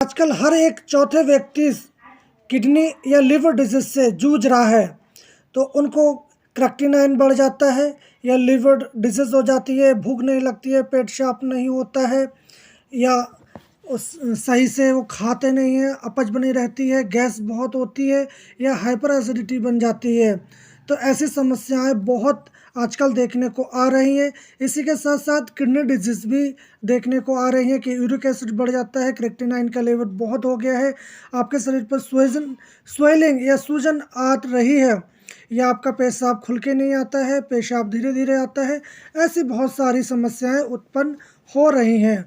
आजकल हर एक चौथे व्यक्ति किडनी या लिवर डिजीज से जूझ रहा है। तो उनको क्रेक्टिनाइन बढ़ जाता है या लिवर डिजीज हो जाती है, भूख नहीं लगती है, पेट साफ नहीं होता है या उस सही से वो खाते नहीं हैं, अपच बनी रहती है, गैस बहुत होती है या हाइपर एसिडिटी बन जाती है। तो ऐसी समस्याएं बहुत आजकल देखने को आ रही हैं। इसी के साथ साथ किडनी डिजीज़ भी देखने को आ रही है कि यूरिक एसिड बढ़ जाता है, क्रेक्टिनाइन का लेवल बहुत हो गया है, आपके शरीर पर स्वेलिंग या सूजन आ रही है या आपका पेशाब खुल के नहीं आता है, पेशाब धीरे धीरे आता है। ऐसी बहुत सारी समस्याएं उत्पन्न हो रही हैं।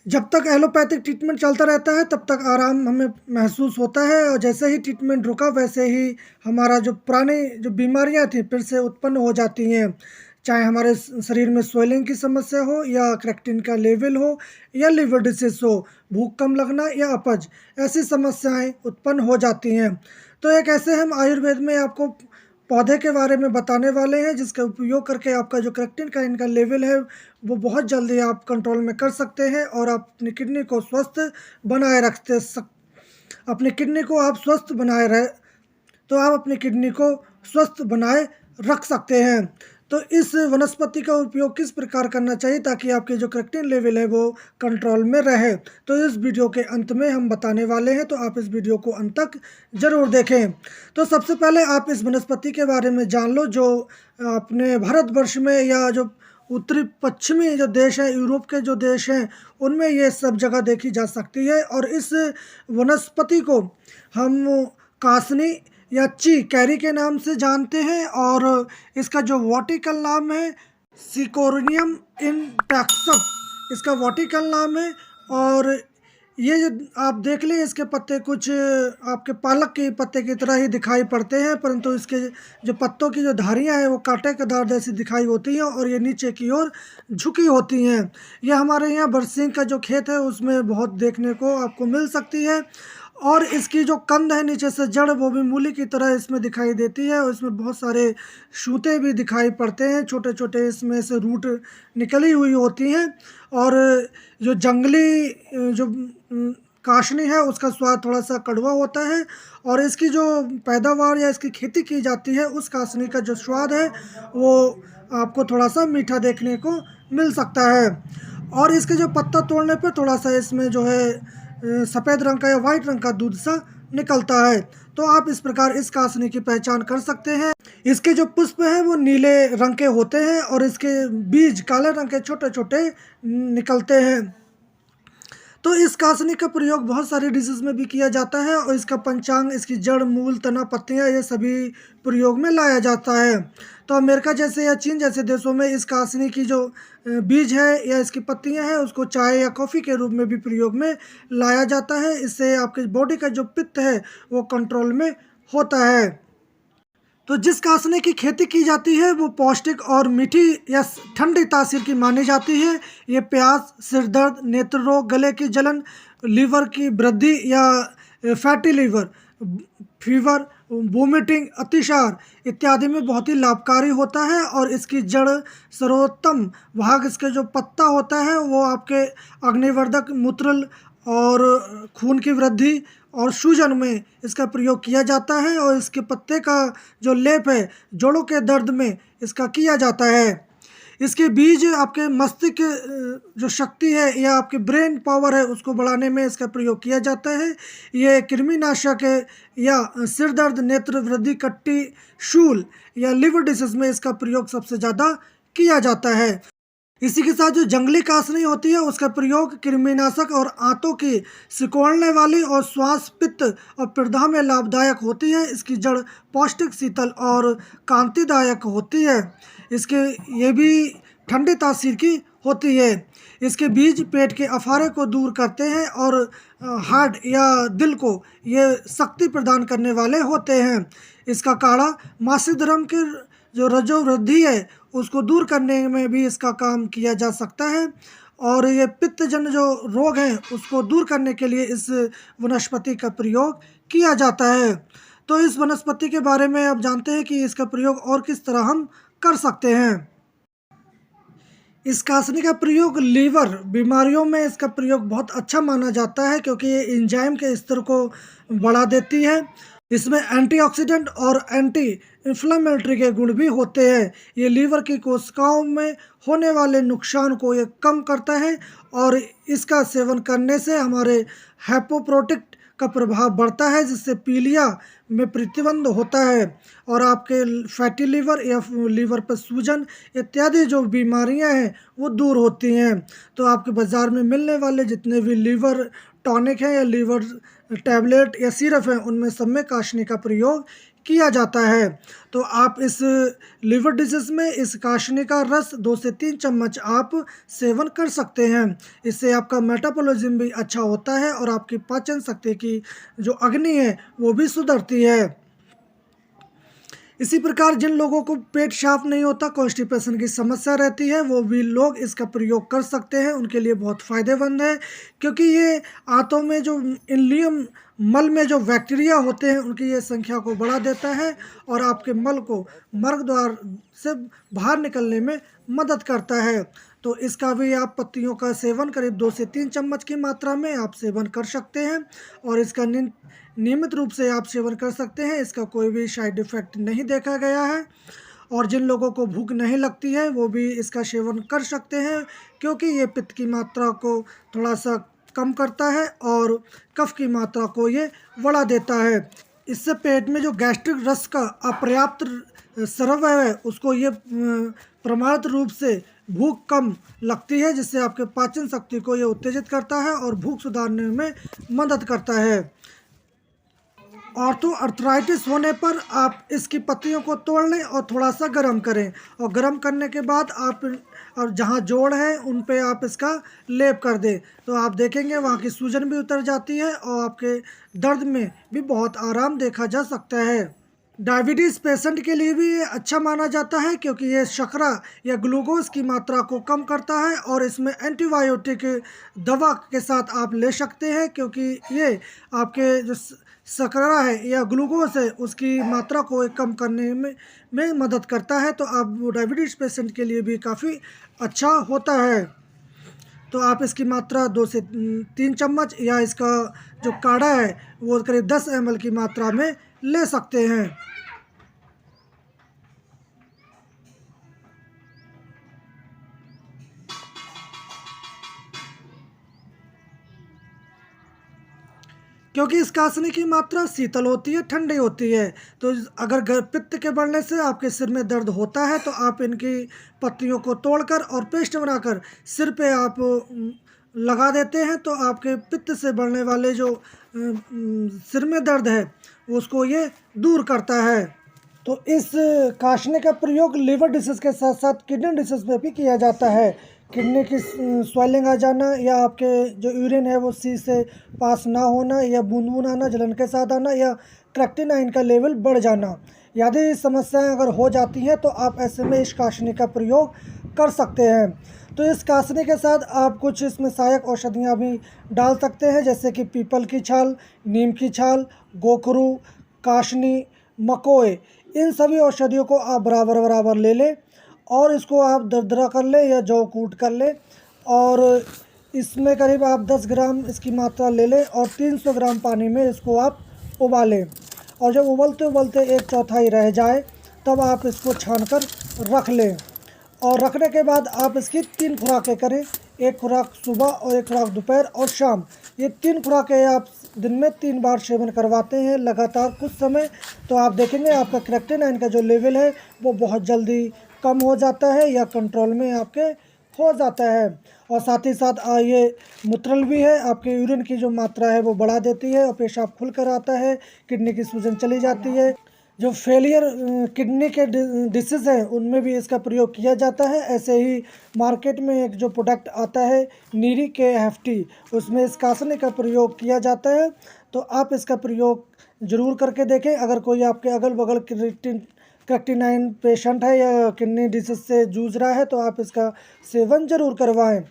जब तक एलोपैथिक ट्रीटमेंट चलता रहता है तब तक आराम हमें महसूस होता है, और जैसे ही ट्रीटमेंट रुका वैसे ही हमारा जो पुरानी जो बीमारियां थी फिर से उत्पन्न हो जाती हैं। चाहे हमारे शरीर में स्वेलिंग की समस्या हो या क्रेक्टिन का लेवल हो या लिवर डिसीज हो, भूख कम लगना या अपच, ऐसी समस्याएं उत्पन्न हो जाती हैं। तो एक ऐसे हम आयुर्वेद में आपको पौधे के बारे में बताने वाले हैं जिसका उपयोग करके आपका जो क्रेक्टिन का इनका लेवल है वो बहुत जल्दी आप कंट्रोल में कर सकते हैं और आप अपनी किडनी को स्वस्थ बनाए अपनी किडनी को आप स्वस्थ बनाए रहे तो आप अपनी किडनी को स्वस्थ बनाए रख सकते हैं। तो इस वनस्पति का उपयोग किस प्रकार करना चाहिए ताकि आपके जो क्रेक्टिन लेवल है वो कंट्रोल में रहे, तो इस वीडियो के अंत में हम बताने वाले हैं, तो आप इस वीडियो को अंत तक ज़रूर देखें। तो सबसे पहले आप इस वनस्पति के बारे में जान लो जो अपने भारतवर्ष में या जो उत्तरी पश्चिमी जो देश हैं, यूरोप के जो देश हैं, उनमें ये सब जगह देखी जा सकती है। और इस वनस्पति को हम कासनी या ची कैरी के नाम से जानते हैं और इसका जो वर्टिकल नाम है सिकोरियम इंटैक्सस, इसका वर्टिकल नाम है। और ये जो आप देख लें इसके पत्ते कुछ आपके पालक के पत्ते की तरह ही दिखाई पड़ते हैं, परंतु इसके जो पत्तों की जो धारियां हैं वो कांटे के दार जैसी दिखाई होती हैं और ये नीचे की ओर झुकी होती हैं। यह हमारे यहाँ बरसिंग का जो खेत है उसमें बहुत देखने को आपको मिल सकती है। और इसकी जो कंद है नीचे से जड़ वो भी मूली की तरह इसमें दिखाई देती है और इसमें बहुत सारे शूते भी दिखाई पड़ते हैं, छोटे छोटे इसमें से रूट निकली हुई होती हैं। और जो जंगली जो काशनी है उसका स्वाद थोड़ा सा कड़वा होता है और इसकी जो पैदावार या इसकी खेती की जाती है उस काशनी का जो स्वाद है वो आपको थोड़ा सा मीठा देखने को मिल सकता है। और इसके जो पत्ता तोड़ने पर थोड़ा सा इसमें जो है सफ़ेद रंग का या वाइट रंग का दूध सा निकलता है। तो आप इस प्रकार इस कासनी की पहचान कर सकते हैं। इसके जो पुष्प हैं वो नीले रंग के होते हैं और इसके बीज काले रंग के छोटे छोटे निकलते हैं। तो इस कासनी का प्रयोग बहुत सारी डिशेज में भी किया जाता है और इसका पंचांग, इसकी जड़, मूल, तना, पत्तियां, ये सभी प्रयोग में लाया जाता है। तो अमेरिका जैसे या चीन जैसे देशों में इस कासनी की जो बीज है या इसकी पत्तियां हैं उसको चाय या कॉफ़ी के रूप में भी प्रयोग में लाया जाता है। इससे आपके बॉडी का जो पित्त है वो कंट्रोल में होता है। तो जिस कासनी की खेती की जाती है वो पौष्टिक और मीठी या ठंडी तासीर की मानी जाती है। ये प्यास, सिर दर्द, नेत्र रोग, गले की जलन, लीवर की वृद्धि या फैटी लीवर, फीवर, वोमिटिंग, अतिसार इत्यादि में बहुत ही लाभकारी होता है। और इसकी जड़, सर्वोत्तम भाग इसके जो पत्ता होता है वो आपके अग्निवर्धक, मूत्र और खून की वृद्धि और सूजन में इसका प्रयोग किया जाता है। और इसके पत्ते का जो लेप है जोड़ों के दर्द में इसका किया जाता है। इसके बीज आपके मस्तिष्क जो शक्ति है या आपके ब्रेन पावर है उसको बढ़ाने में इसका प्रयोग किया जाता है। ये कृमिनाशक है या सिर दर्द, नेत्र वृद्धि, कट्टी, शूल या लिवर डिसीज में इसका प्रयोग सबसे ज़्यादा किया जाता है। इसी के साथ जो जंगली कासनी होती है उसका प्रयोग कृमिनाशक और आंतों की सिकोड़ने वाली और श्वास, पित्त और प्रदाह में लाभदायक होती है। इसकी जड़ पौष्टिक, शीतल और कांतिदायक होती है। इसके ये भी ठंडी तासीर की होती है। इसके बीज पेट के अफारे को दूर करते हैं और हार्ट या दिल को ये शक्ति प्रदान करने वाले होते हैं। इसका काढ़ा मासिक धर्म की जो रजोवृद्धि है उसको दूर करने में भी इसका काम किया जा सकता है। और ये पित्तजन्य जो रोग हैं उसको दूर करने के लिए इस वनस्पति का प्रयोग किया जाता है। तो इस वनस्पति के बारे में आप जानते हैं कि इसका प्रयोग और किस तरह हम कर सकते हैं। इस कासनी का प्रयोग लीवर बीमारियों में इसका प्रयोग बहुत अच्छा माना जाता है, क्योंकि ये एंजाइम के स्तर को बढ़ा देती है। इसमें एंटीऑक्सीडेंट और एंटी इन्फ्लेमेटरी के गुण भी होते हैं। ये लीवर की कोशिकाओं में होने वाले नुकसान को ये कम करता है, और इसका सेवन करने से हमारे हेपोप्रोटिक का प्रभाव बढ़ता है, जिससे पीलिया में प्रतिबंध होता है, और आपके फैटी लीवर या लीवर पर सूजन इत्यादि जो बीमारियां हैं वो दूर होती हैं। तो आपके बाज़ार में मिलने वाले जितने भी लीवर टॉनिक हैं या लीवर टैबलेट या सिरप हैं, उनमें सब में काशनी का प्रयोग किया जाता है। तो आप इस लीवर डिजीज़ में इस काशनी का रस 2 से 3 चम्मच आप सेवन कर सकते हैं। इससे आपका मेटाबॉलिज्म भी अच्छा होता है, और आपकी पाचन शक्ति की जो अग्नि है वो भी सुधरती है। इसी प्रकार जिन लोगों को पेट साफ नहीं होता, कॉन्स्टिपेशन की समस्या रहती है, वो भी लोग इसका प्रयोग कर सकते हैं। उनके लिए बहुत फ़ायदेमंद है, क्योंकि ये आंतों में जो इलियम मल में जो बैक्टीरिया होते हैं उनकी ये संख्या को बढ़ा देता है, और आपके मल को मर्ग द्वार से बाहर निकलने में मदद करता है। तो इसका भी आप पत्तियों का सेवन करीब 2 से 3 चम्मच की मात्रा में आप सेवन कर सकते हैं, और इसका नियमित रूप से आप सेवन कर सकते हैं। इसका कोई भी साइड इफ़ेक्ट नहीं देखा गया है, और जिन लोगों को भूख नहीं लगती है वो भी इसका सेवन कर सकते हैं, क्योंकि ये पित्त की मात्रा को थोड़ा सा कम करता है और कफ की मात्रा को ये बढ़ा देता है। इससे पेट में जो गैस्ट्रिक रस का अपर्याप्त स्राव है उसको ये प्रमाणित रूप से भूख कम लगती है, जिससे आपके पाचन शक्ति को ये उत्तेजित करता है और भूख सुधारने में मदद करता है। ऑर्थोआर्थराइटिस होने पर आप इसकी पत्तियों को तोड़ लें और थोड़ा सा गर्म करें, और गर्म करने के बाद आप और जहाँ जोड़ है उन पे आप इसका लेप कर दें, तो आप देखेंगे वहाँ की सूजन भी उतर जाती है, और आपके दर्द में भी बहुत आराम देखा जा सकता है। डायबिटीज़ पेशेंट के लिए भी ये अच्छा माना जाता है, क्योंकि ये शर्करा या ग्लूकोज की मात्रा को कम करता है, और इसमें एंटीबायोटिक दवा के साथ आप ले सकते हैं, क्योंकि ये आपके जो शर्करा है या ग्लूकोज है उसकी मात्रा को कम करने में मदद करता है। तो आप डायबिटीज़ पेशेंट के लिए भी काफ़ी अच्छा होता है। तो आप इसकी मात्रा 2 से 3 चम्मच या इसका जो काढ़ा है वो करीब 10 ml की मात्रा में ले सकते हैं। क्योंकि इस कासनी की मात्रा शीतल होती है, ठंडी होती है, तो अगर पित्त के बढ़ने से आपके सिर में दर्द होता है तो आप इनकी पत्तियों को तोड़कर और पेस्ट बनाकर सिर पे आप लगा देते हैं, तो आपके पित्त से बढ़ने वाले जो सिर में दर्द है उसको ये दूर करता है। तो इस काशने का प्रयोग लीवर डिसीज़ के साथ साथ किडनी डिसीज़ में भी किया जाता है। किडनी की स्वेलिंग आ जाना, या आपके जो यूरिन है वो सी से पास ना होना, या बूंद बूंद आना, जलन के साथ आना, या क्रेक्टिनाइन का लेवल बढ़ जाना, यदि समस्याएं अगर हो जाती हैं तो आप ऐसे में इस काशनी का प्रयोग कर सकते हैं। तो इस काशनी के साथ आप कुछ इसमें सहायक औषधियाँ भी डाल सकते हैं, जैसे कि पीपल की छाल, नीम की छाल, गोखरू, काशनी, मकोए, इन सभी औषधियों को आप बराबर बराबर ले लें, और इसको आप दरदरा कर लें या जौ कूट कर लें, और इसमें करीब आप 10 ग्राम इसकी मात्रा ले लें, और 300 ग्राम पानी में इसको आप उबालें, और जब उबलते उबलते 1/4 रह जाए तब आप इसको छान कर रख लें। और रखने के बाद आप इसकी 3 खुराकें करें, 1 खुराक सुबह और 1 खुराक दोपहर और शाम। ये 3 खुराकें आप दिन में 3 बार सेवन करवाते हैं लगातार कुछ समय, तो आप देखेंगे आपका क्रेक्टिनाइन का जो लेवल है वो बहुत जल्दी कम हो जाता है या कंट्रोल में आपके हो जाता है। और साथ ही साथ ये मूत्रल भी है, आपके यूरिन की जो मात्रा है वो बढ़ा देती है, और पेशाब खुल कर आता है, किडनी की सूजन चली जाती है। जो फेलियर किडनी के डिसीज़ हैं उनमें भी इसका प्रयोग किया जाता है। ऐसे ही मार्केट में एक जो प्रोडक्ट आता है नीरी के एफटी, उसमें इस कासने का प्रयोग किया जाता है, तो आप इसका प्रयोग ज़रूर करके देखें। अगर कोई आपके अगल बगल क्रेक्टिनाइन पेशेंट है या किडनी डिसीज़ से जूझ रहा है तो आप इसका सेवन ज़रूर करवाएं।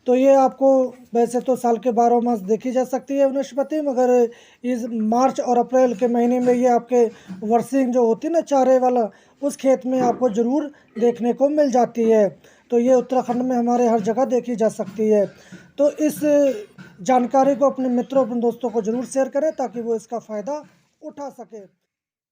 तो ये आपको वैसे तो साल के 12 मास देखी जा सकती है वनस्पति, मगर इस मार्च और अप्रैल के महीने में ये आपके वर्सिंग जो होती है ना चारे वाला, उस खेत में आपको ज़रूर देखने को मिल जाती है। तो ये उत्तराखंड में हमारे हर जगह देखी जा सकती है। तो इस जानकारी को अपने मित्रों, अपने दोस्तों को ज़रूर शेयर करें ताकि वो इसका फ़ायदा उठा सकें।